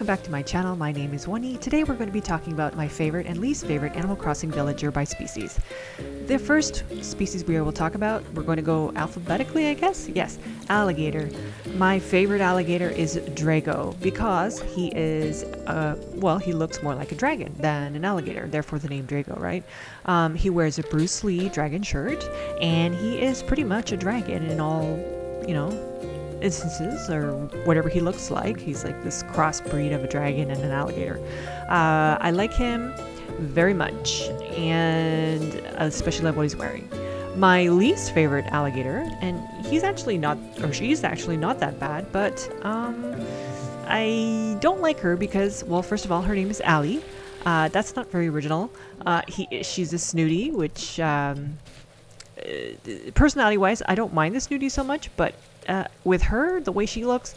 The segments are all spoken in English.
welcome back to my channel. My name is Wani. Today we're going to be talking about my favorite and least favorite Animal Crossing villager by species. The first species we will talk about, we're going to go alphabetically, I guess? Yes, alligator. My favorite alligator is Drago because he is, he looks more like a dragon than an alligator, therefore the name Drago, right? He wears a Bruce Lee dragon shirt, and he is pretty much a dragon in all, instances, or whatever he looks like. He's like this crossbreed of a dragon and an alligator. I like him very much, and especially love what he's wearing. My least favorite alligator, and she's actually not that bad, but I don't like her because, well, first of all, her name is Allie. That's not very original. She's a snooty, which personality-wise, I don't mind the snooty so much, but with her, the way she looks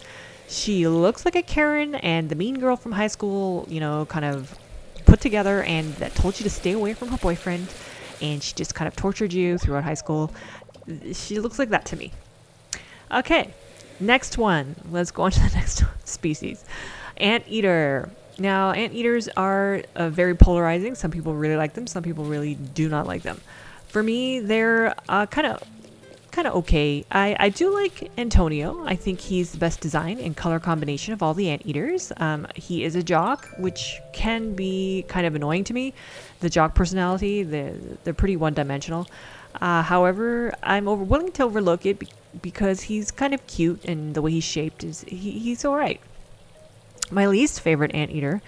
like a Karen and the mean girl from high school, kind of put together, and that told you to stay away from her boyfriend, and she just kind of tortured you throughout high school. She looks like that to me. Okay, next one. Let's go on to the next species. Anteater. Now, anteaters are very polarizing. Some people really like them. Some people really do not like them. For me, they're kind of okay. I do like Antonio. I think he's the best design and color combination of all the anteaters. He is a jock, which can be kind of annoying to me. The jock personality, they're pretty one-dimensional. However, I'm willing to overlook it because he's kind of cute, and the way he's shaped he's all right. My least favorite anteater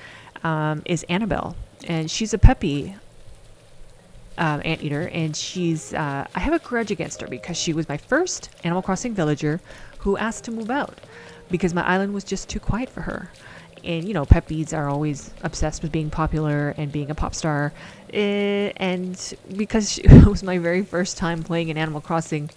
is Annabelle, and she's a peppy anteater, and she's I have a grudge against her because she was my first Animal Crossing villager who asked to move out because my island was just too quiet for her. And peppies are always obsessed with being popular and being a pop star, and because it was my very first time playing in Animal Crossing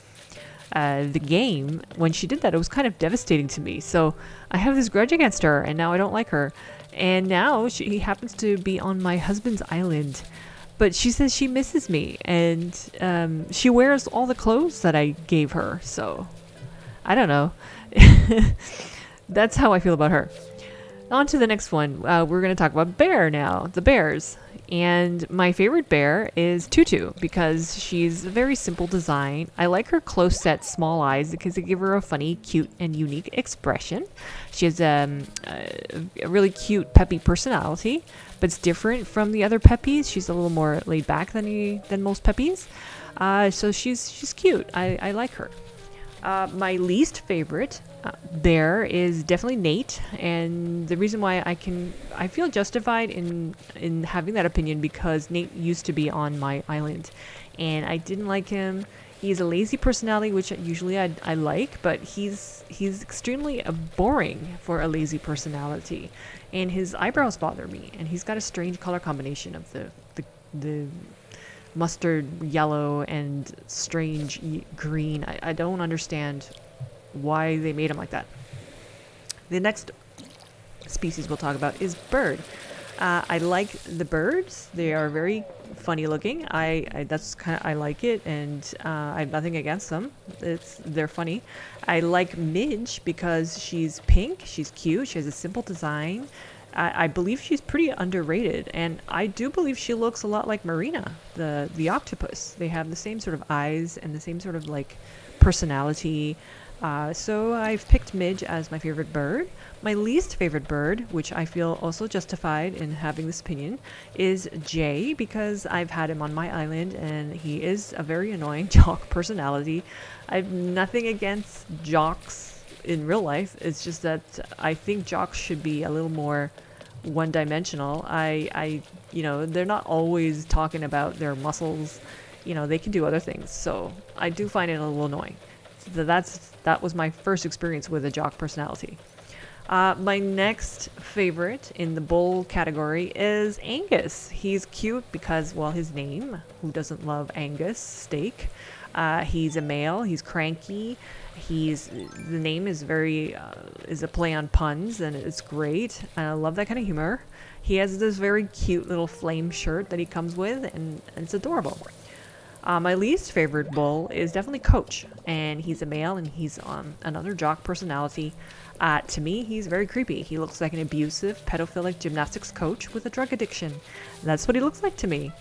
the game, when she did that, it was kind of devastating to me. So I have this grudge against her, and now I don't like her. And now she happens to be on my husband's island, but she says she misses me, and she wears all the clothes that I gave her. So I don't know. That's how I feel about her. On to the next one. We're going to talk about bear now. The bears. And my favorite bear is Tutu because she's a very simple design. I like her close set small eyes because they give her a funny, cute, and unique expression. She has a really cute, peppy personality, but it's different from the other peppies. She's a little more laid back than most peppies. So she's cute. I like her. My least favorite bear is definitely Nate, and the reason why I feel justified in having that opinion because Nate used to be on my island, and I didn't like him. He's a lazy personality, which usually I like, but he's extremely boring for a lazy personality, and his eyebrows bother me, and he's got a strange color combination of the mustard yellow and strange green. I don't understand why they made him like that. The next species we'll talk about is bird. I like the birds. They are very funny looking. I like it, and I have nothing against them. They're funny. I like Midge because she's pink, she's cute, she has a simple design. I believe she's pretty underrated, and I do believe she looks a lot like Marina, the octopus. They have the same sort of eyes and the same sort of like personality. So I've picked Midge as my favorite bird. My least favorite bird, which I feel also justified in having this opinion, is Jay because I've had him on my island, and he is a very annoying jock personality. I have nothing against jocks in real life. It's just that I think jocks should be a little more one-dimensional. They're not always talking about their muscles. They can do other things. So I do find it a little annoying. So that was my first experience with a jock personality. My next favorite in the bull category is Angus. He's cute because, well, his name. Who doesn't love Angus steak? He's a male. He's cranky. The name is is a play on puns, and it's great. I love that kind of humor. He has this very cute little flame shirt that he comes with, and it's adorable. My least favorite bull is definitely Coach, and he's a male, and he's another jock personality. To me, he's very creepy. He looks like an abusive, pedophilic gymnastics coach with a drug addiction. That's what he looks like to me.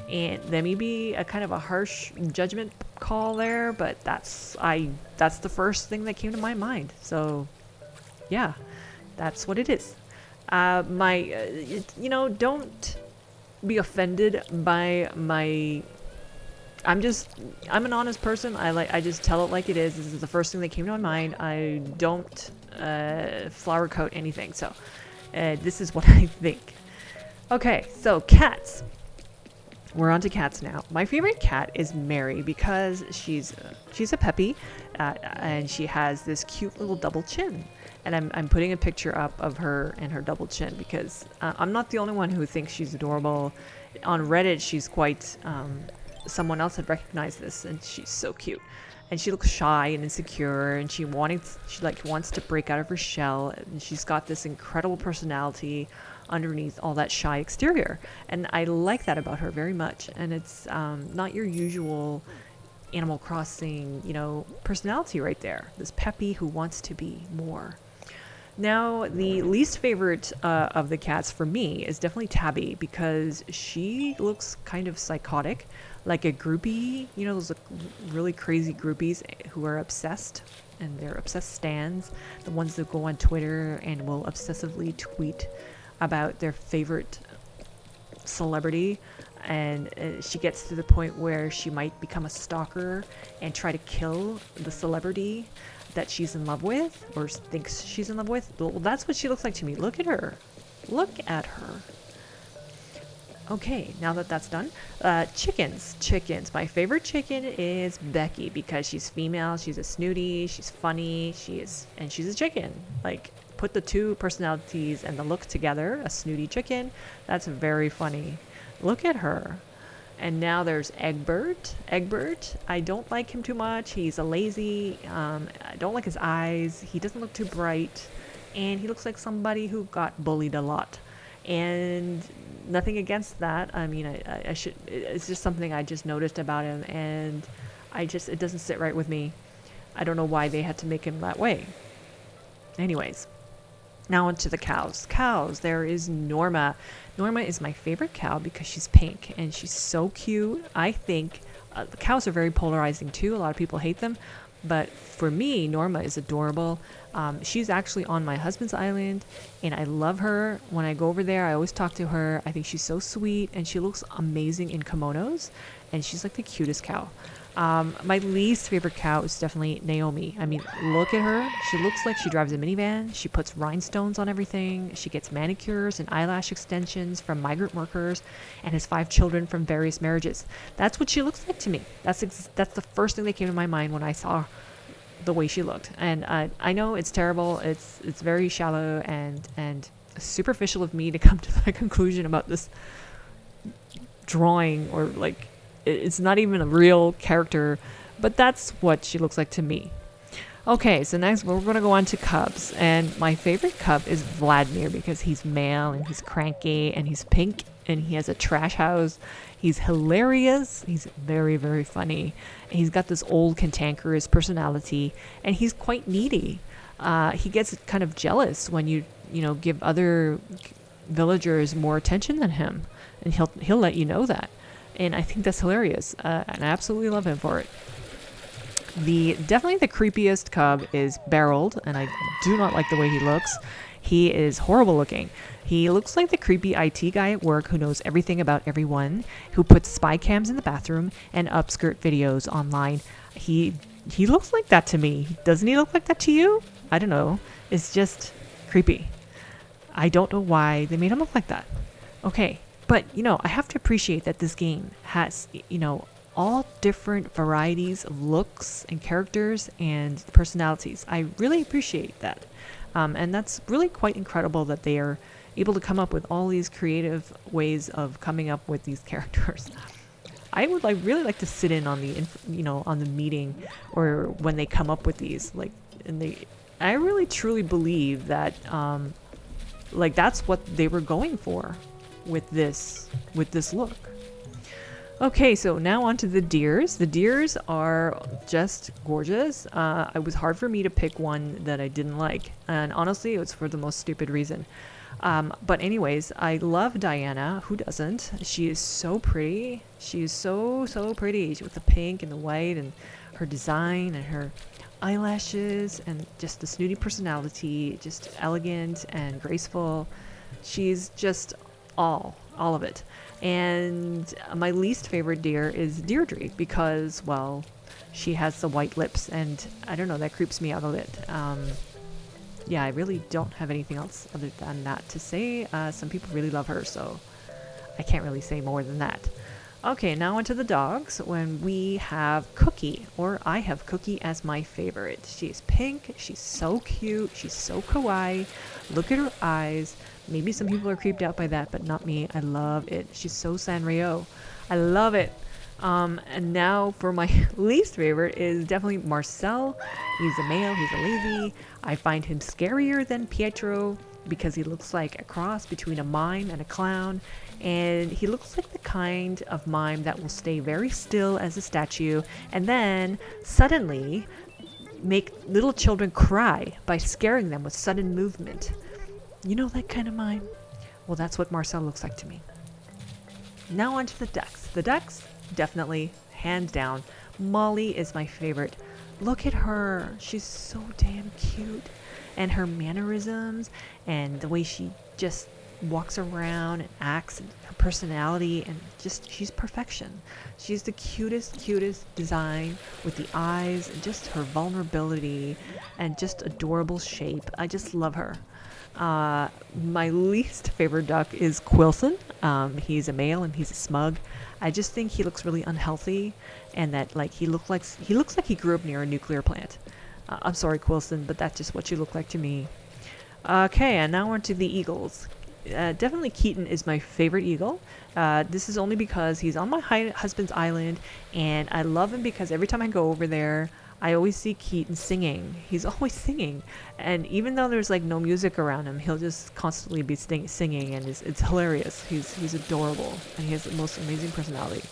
And that may be a kind of a harsh judgment call there, but that's the first thing that came to my mind. So, yeah, that's what it is. Don't be offended by my. I'm an honest person. I just tell it like it is. This is the first thing that came to my mind. I don't flower coat anything. So this is what I think. Okay, so cats. We're on to cats now. My favorite cat is Mary because she's a peppy, and she has this cute little double chin. And I'm putting a picture up of her and her double chin because I'm not the only one who thinks she's adorable. On Reddit, she's quite. Someone else had recognized this, and she's so cute. And she looks shy and insecure, and she wants to break out of her shell. And she's got this incredible personality underneath all that shy exterior, and I like that about her very much. And it's not your usual Animal Crossing, personality right there. This peppy who wants to be more. Now, the least favorite of the cats for me is definitely Tabby because she looks kind of psychotic, like a groupie, those really crazy groupies who are obsessed, and they're obsessed stans, the ones that go on Twitter and will obsessively tweet about their favorite celebrity. And she gets to the point where she might become a stalker and try to kill the celebrity that she's in love with or thinks she's in love with. Well, that's what she looks like to me. Look at her. Look at her. Okay, now that that's done, chickens. My favorite chicken is Becky because she's female, she's a snooty, she's funny, she's a chicken. Like, put the two personalities and the look together, a snooty chicken, that's very funny. Look at her. And now there's Egbert. I don't like him too much. He's a lazy. I don't like his eyes. He doesn't look too bright. And he looks like somebody who got bullied a lot. And nothing against that. I mean, it's just something I just noticed about him. And it doesn't sit right with me. I don't know why they had to make him that way. Anyways. Now onto the cows. There is Norma. Norma is my favorite cow because she's pink and she's so cute. I think the cows are very polarizing too. A lot of people hate them. But for me, Norma is adorable. She's actually on my husband's island and I love her. When I go over there, I always talk to her. I think she's so sweet and she looks amazing in kimonos. And she's like the cutest cow. My least favorite cow is definitely Naomi. I mean, look at her. She looks like she drives a minivan. She puts rhinestones on everything. She gets manicures and eyelash extensions from migrant workers and has 5 children from various marriages. That's what she looks like to me. That's the first thing that came to my mind when I saw the way she looked. And I know it's terrible. It's very shallow and superficial of me to come to that conclusion about this drawing or like it's not even a real character, but that's what she looks like to me. Okay, so next we're going to go on to cubs, and my favorite cub is Vladimir because he's male and he's cranky and he's pink and he has a trash house. He's hilarious. He's very, very funny. And he's got this old cantankerous personality and he's quite needy. He gets kind of jealous when you give other villagers more attention than him, and he'll let you know that. And I think that's hilarious, and I absolutely love him for it. Definitely the creepiest cub is Berold, and I do not like the way he looks. He is horrible looking. He looks like the creepy IT guy at work who knows everything about everyone, who puts spy cams in the bathroom and upskirt videos online. He looks like that to me. Doesn't he look like that to you? I don't know. It's just creepy. I don't know why they made him look like that. Okay. But, I have to appreciate that this game has, all different varieties of looks and characters and personalities. I really appreciate that. And that's really quite incredible that they are able to come up with all these creative ways of coming up with these characters. I would really like to sit in on on the meeting or when they come up with these. I really truly believe that that's what they were going for with this look. Okay, so now on to the deers. The deers are just gorgeous. It was hard for me to pick one that I didn't like, and honestly, it was for the most stupid reason. But anyways, I love Diana. Who doesn't? She is so pretty. She is so pretty with the pink and the white and her design and her eyelashes and just the snooty personality, just elegant and graceful. She's just all of it. And my least favorite deer is Deirdre because, well, she has the white lips, and I don't know, that creeps me out a bit. Yeah, I really don't have anything else other than that to say. Some people really love her, so I can't really say more than that. Okay, now onto the dogs. When we have Cookie, or I have Cookie as my favorite. She's pink, she's so cute, she's so kawaii. Look at her eyes. Maybe some people are creeped out by that, but not me. I love it. She's so Sanrio. I love it. And now for my least favorite is definitely Marcel. He's a male, he's a lazy. I find him scarier than Pietro because he looks like a cross between a mime and a clown. And he looks like the kind of mime that will stay very still as a statue and then suddenly make little children cry by scaring them with sudden movement. You know that kind of mime? Well, that's what Marcel looks like to me. Now on to the ducks. The ducks, definitely, hands down. Molly is my favorite. Look at her. She's so damn cute. And her mannerisms and the way she just walks around and acts and her personality and just she's perfection. She's the cutest design with the eyes and just her vulnerability and just adorable shape. I just love her. My least favorite duck is Quilson. He's a male and he's a smug. I just think he looks really unhealthy and that like he looks like he grew up near a nuclear plant. I'm sorry, Quilson, but that's just what you look like to me. Okay, and now on to the eagles. Definitely Keaton is my favorite eagle. This is only because he's on my husband's island, and I love him because every time I go over there, I always see Keaton singing. He's always singing, and even though there's like no music around him, he'll just constantly be singing, and it's hilarious. He's adorable, and he has the most amazing personality.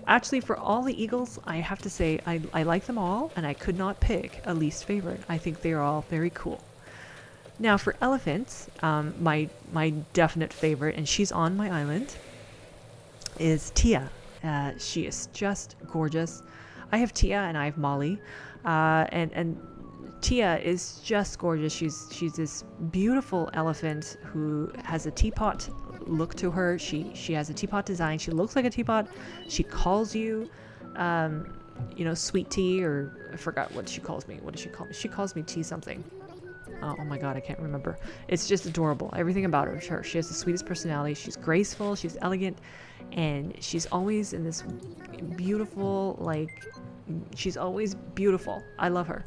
Actually, for all the eagles, I have to say I like them all, and I could not pick a least favorite. I think they're all very cool. Now for elephants, my definite favorite, and she's on my island, is Tia. She is just gorgeous. I have Tia and I have Molly, and Tia is just gorgeous. She's this beautiful elephant who has a teapot look to her. She has a teapot design. She looks like a teapot. She calls you, sweet tea, or I forgot what she calls me. What does she call me? She calls me tea something. Oh my god, I can't remember. It's just adorable. Everything about her. She has the sweetest personality. She's graceful. She's elegant, and she's always in this beautiful, she's always beautiful. I love her.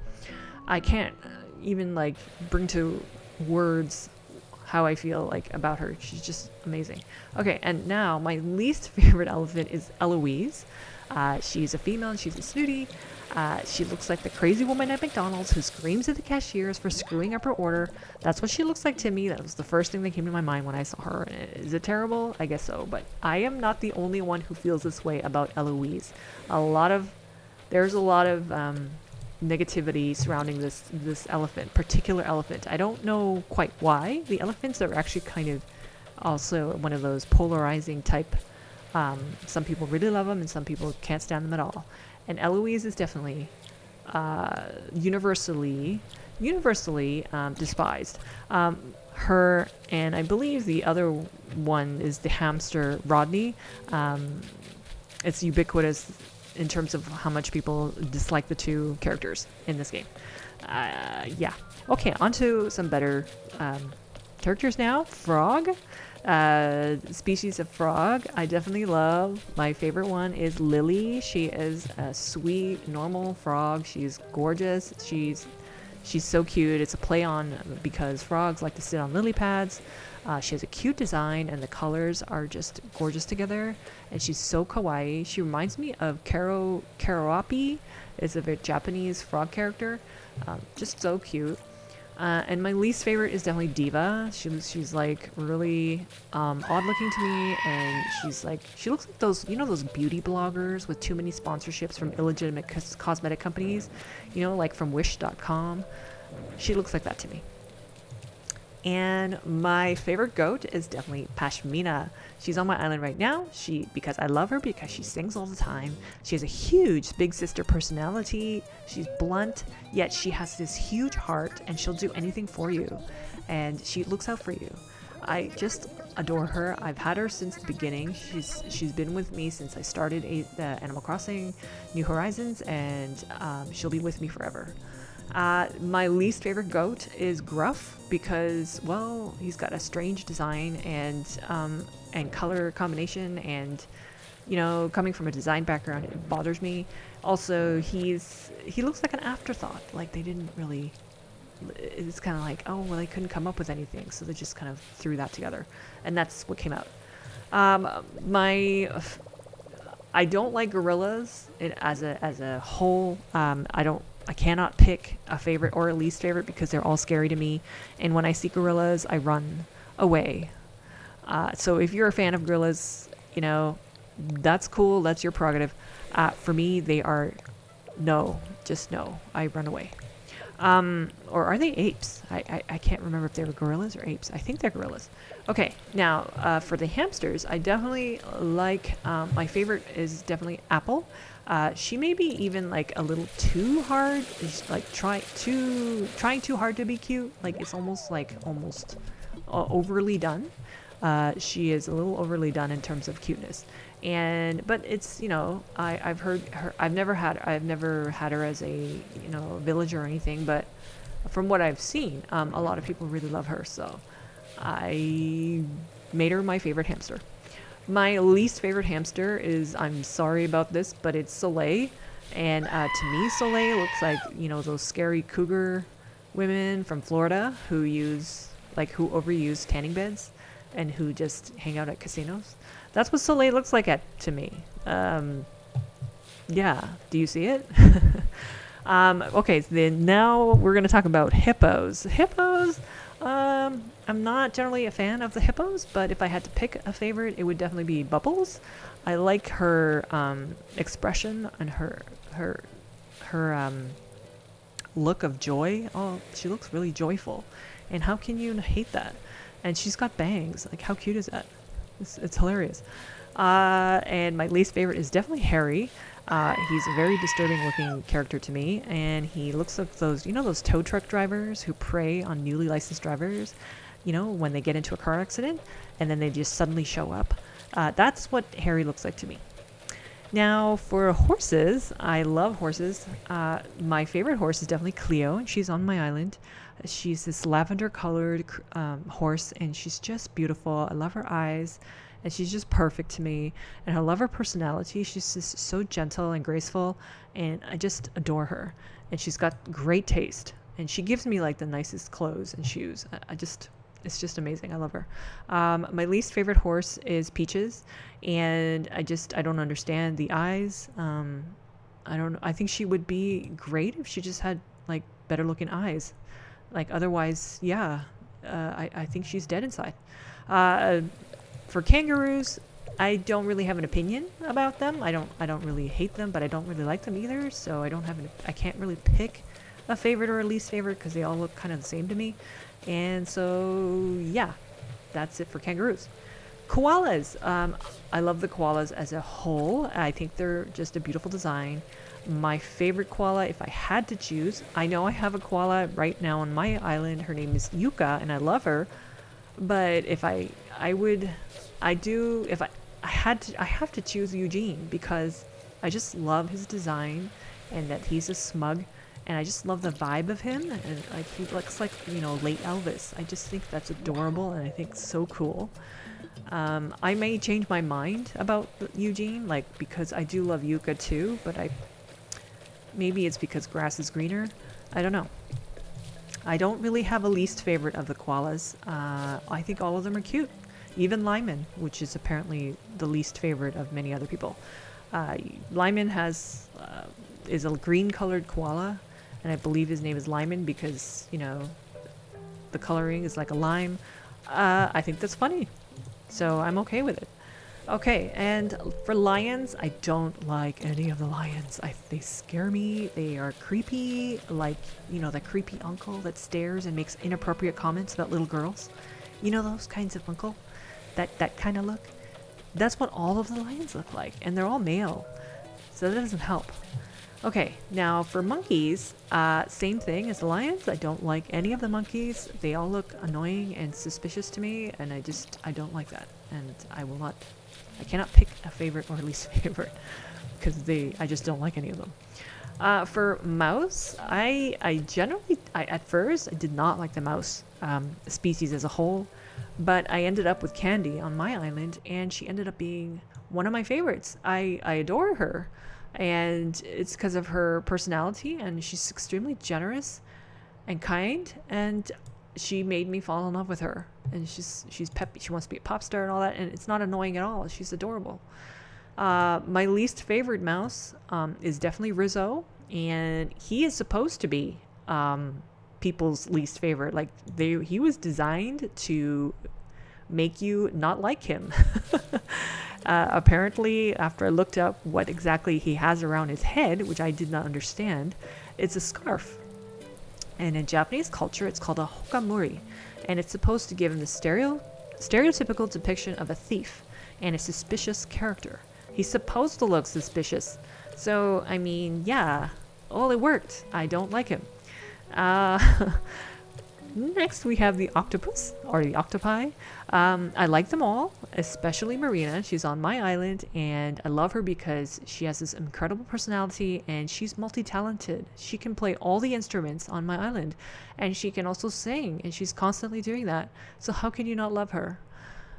I can't even bring to words how I feel about her. She's just amazing. Okay, and now my least favorite elephant is Eloise. She's a female and she's a snooty. She looks like the crazy woman at McDonald's who screams at the cashiers for screwing up her order. That's what she looks like to me. That was the first thing that came to my mind when I saw her. Is it terrible? I guess so. But I am not the only one who feels this way about Eloise. There's a lot of negativity surrounding this particular elephant. I don't know quite why. The elephants are actually kind of also one of those polarizing type. Some people really love them and some people can't stand them at all. And Eloise is definitely universally despised. Her and I believe the other one is the hamster Rodney. It's ubiquitous in terms of how much people dislike the two characters in this game. Yeah. Okay, on to some better characters now. Frog. Species of frog I definitely love. My favorite one is Lily. She is a sweet, normal frog. She's gorgeous. She's so cute. It's a play on because frogs like to sit on lily pads. She has a cute design and the colors are just gorgeous together. And she's so kawaii. She reminds me of Karoapi. It's a very Japanese frog character. Just so cute. And my least favorite is definitely Diva. She's like really odd looking to me, and she looks like those, you know, those beauty bloggers with too many sponsorships from illegitimate cosmetic companies, you know, like from Wish.com. She looks like that to me. And my favorite goat is definitely Pashmina. She's on my island right now. Because I love her because she sings all the time. She has a huge big sister personality. She's blunt, yet she has this huge heart, and she'll do anything for you. And she looks out for you. I just adore her. I've had her since the beginning. She's been with me since I started Animal Crossing New Horizons, and she'll be with me forever. My least favorite goat is Gruff because, well, he's got a strange design and color combination, and, you know, coming from a design background, it bothers me. Also, he looks like an afterthought. Like they didn't really. It's kind of like, oh well, they couldn't come up with anything, so they just kind of threw that together, and that's what came out. I don't like gorillas as a whole. I cannot pick a favorite or a least favorite because they're all scary to me. And when I see gorillas, I run away. So if you're a fan of gorillas, you know, that's cool. That's your prerogative. For me, they are no, just no. I run away. Or are they apes? I can't remember if they were gorillas or apes. I think they're gorillas. Okay, now for the hamsters, I definitely like, my favorite is definitely Apple. She may be even like a little too hard. She's like trying too hard to be cute. Like it's almost overly done. She is a little overly done in terms of cuteness. But it's, you know, I've heard her. I've never had her as a, you know, villager or anything. But from what I've seen, a lot of people really love her. So I made her my favorite hamster. My least favorite hamster is, I'm sorry about this, but it's Soleil. And to me, Soleil looks like, you know, those scary cougar women from Florida who overuse tanning beds and who just hang out at casinos. That's what Soleil looks like to me. Yeah, do you see it? Okay, so then now we're going to talk about hippos. Hippos, I'm not generally a fan of the hippos, but if I had to pick a favorite, it would definitely be Bubbles. I like her expression and her look of joy. Oh, she looks really joyful. And how can you hate that? And she's got bangs. Like, how cute is that? It's hilarious. And my least favorite is definitely Harry. He's a very disturbing looking character to me, and he looks like those, you know, those tow truck drivers who prey on newly licensed drivers, you know, when they get into a car accident and then they just suddenly show up. That's what Harry looks like to me. Now for horses, I love horses. My favorite horse is definitely Cleo, and she's on my island. She's this lavender colored horse, and she's just beautiful. I love her eyes, and she's just perfect to me. And I love her personality. She's just so gentle and graceful, and I just adore her. And she's got great taste, and she gives me like the nicest clothes and shoes. It's just amazing. I love her. My least favorite horse is Peaches, and I don't understand the eyes. I think she would be great if she just had like better looking eyes. Like otherwise, yeah, I think she's dead inside. For kangaroos, I don't really have an opinion about them. I don't really hate them, but I don't really like them either. So I can't really pick a favorite or a least favorite because they all look kind of the same to me. And so, yeah, that's it for kangaroos. Koalas. I love the koalas as a whole. I think they're just a beautiful design. My favorite koala, if I had to choose, I know I have a koala right now on my island. Her name is Yuka, and I love her. But if I have to choose Eugene because I just love his design and that he's a smug. And I just love the vibe of him, and like he looks like, you know, late Elvis. I just think that's adorable, and I think so cool. I may change my mind about Eugene, like because I do love Yuka too, but maybe it's because grass is greener. I don't know. I don't really have a least favorite of the koalas. I think all of them are cute. Even Lyman, which is apparently the least favorite of many other people. Lyman is a green-colored koala. And I believe his name is Lyman because, you know, the coloring is like a lime. I think that's funny. So I'm okay with it. Okay, and for lions, I don't like any of the lions. They scare me. They are creepy, like, you know, the creepy uncle that stares and makes inappropriate comments about little girls. You know those kinds of uncle? That kind of look? That's what all of the lions look like, and they're all male. So that doesn't help. Okay, now for monkeys, same thing as the lions. I don't like any of the monkeys. They all look annoying and suspicious to me, and I don't like that. And I cannot pick a favorite or least favorite because I just don't like any of them. For mouse, I generally, at first, I did not like the mouse species as a whole, but I ended up with Candy on my island, and she ended up being one of my favorites. I adore her, and it's because of her personality, and she's extremely generous and kind, and she made me fall in love with her. And she's peppy. She wants to be a pop star and all that, and it's not annoying at all. She's adorable. My least favorite mouse is definitely Rizzo, and he is supposed to be people's least favorite. Like he was designed to make you not like him. Apparently, after I looked up what exactly he has around his head, which I did not understand, it's a scarf. And in Japanese culture, it's called a hokamuri, and it's supposed to give him the stereotypical depiction of a thief and a suspicious character. He's supposed to look suspicious. So, I mean, yeah, well, it worked. I don't like him. Next, we have the octopus, or the octopi. I like them all, especially Marina. She's on my island, and I love her because she has this incredible personality, and she's multi-talented. She can play all the instruments on my island, and she can also sing, and she's constantly doing that. So how can you not love her?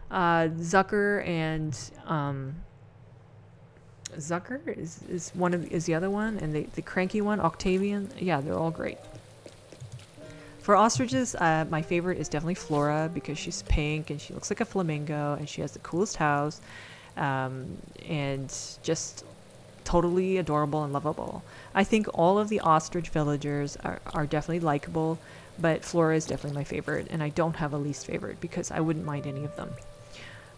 Zucker and Zucker is the other one, and the cranky one, Octavian. Yeah, they're all great. For ostriches, my favorite is definitely Flora because she's pink and she looks like a flamingo and she has the coolest house, and just totally adorable and lovable. I think all of the ostrich villagers are definitely likable, but Flora is definitely my favorite, and I don't have a least favorite because I wouldn't mind any of them.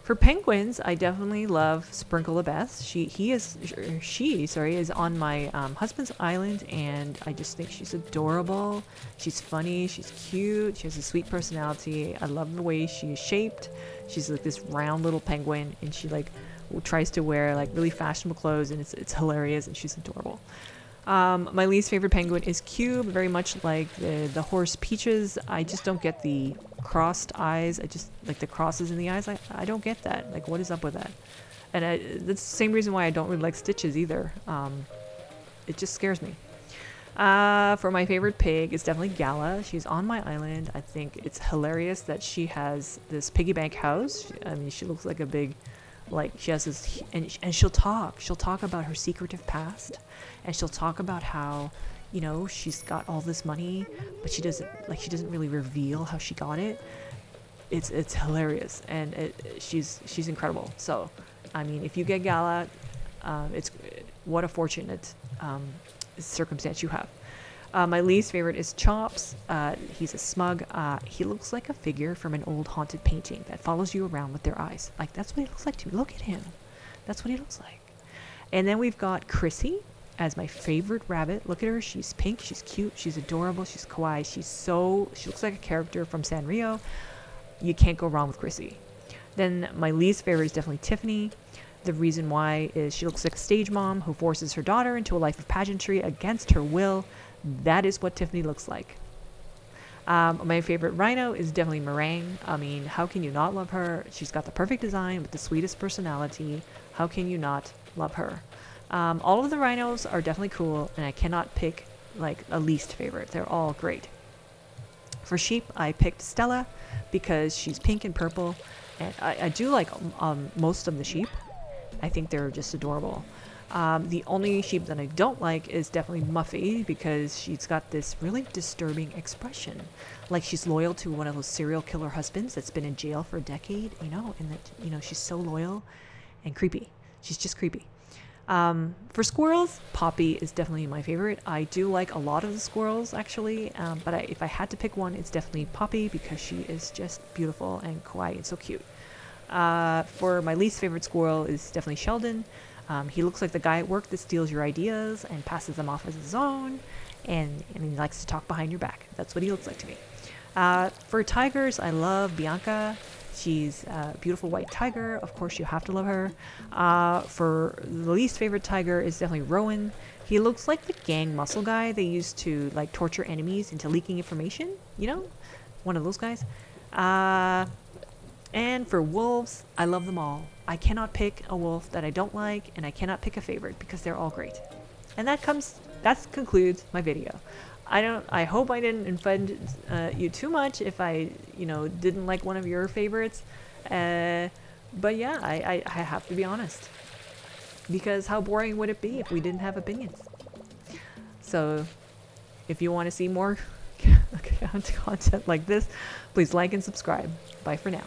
For penguins, I definitely love Sprinkle the best. She is on my husband's island, and I just think she's adorable. She's funny, she's cute, she has a sweet personality. I love the way she is shaped. She's like this round little penguin, and she like tries to wear like really fashionable clothes, and it's hilarious, and she's adorable. My least favorite penguin is Cube, very much like the horse Peaches. I just don't get the crossed eyes. I just like the crosses in the eyes. I don't get that. Like, what is up with that? And that's the same reason why I don't really like Stitches either. It just scares me. For my favorite pig, it's definitely Gala. She's on my island. I think it's hilarious that she has this piggy bank house. I mean, she looks like a big, like she has this, and she'll talk. She'll talk about her secretive past, and she'll talk about how, you know, she's got all this money, but she doesn't really reveal how she got it. It's hilarious, and she's incredible. So, I mean, if you get Gala, it's what a fortunate circumstance you have. My least favorite is Chops. He's a smug. He looks like a figure from an old haunted painting that follows you around with their eyes. Like, that's what he looks like to me. Look at him. That's what he looks like. And then we've got Chrissy as my favorite rabbit. Look at her. She's pink. She's cute. She's adorable. She's kawaii. She looks like a character from Sanrio. You can't go wrong with Chrissy. Then my least favorite is definitely Tiffany. The reason why is she looks like a stage mom who forces her daughter into a life of pageantry against her will. That is what Tiffany looks like. My favorite rhino is definitely Meringue. I mean, how can you not love her? She's got the perfect design with the sweetest personality. How can you not love her? All of the rhinos are definitely cool, and I cannot pick like a least favorite. They're all great. For sheep, I picked Stella because she's pink and purple, and I do like most of the sheep. I think they're just adorable. The only sheep that I don't like is definitely Muffy because she's got this really disturbing expression. Like she's loyal to one of those serial killer husbands that's been in jail for a decade, you know, and that, you know, she's so loyal and creepy. She's just creepy. For squirrels, Poppy is definitely my favorite. I do like a lot of the squirrels actually, but if I had to pick one, it's definitely Poppy because she is just beautiful and kawaii and so cute. For my least favorite squirrel is definitely Sheldon. He looks like the guy at work that steals your ideas and passes them off as his own, and he likes to talk behind your back. That's what he looks like to me. For tigers, I love Bianca. She's a beautiful white tiger. Of course, you have to love her. For the least favorite tiger is definitely Rowan. He looks like the gang muscle guy they used to like torture enemies into leaking information. You know, one of those guys. And for wolves, I love them all. I cannot pick a wolf that I don't like, and I cannot pick a favorite because they're all great. And that concludes my video. I hope I didn't offend you too much if I, didn't like one of your favorites. But yeah, I have to be honest. Because how boring would it be if we didn't have opinions? So if you want to see more content like this, please like and subscribe. Bye for now.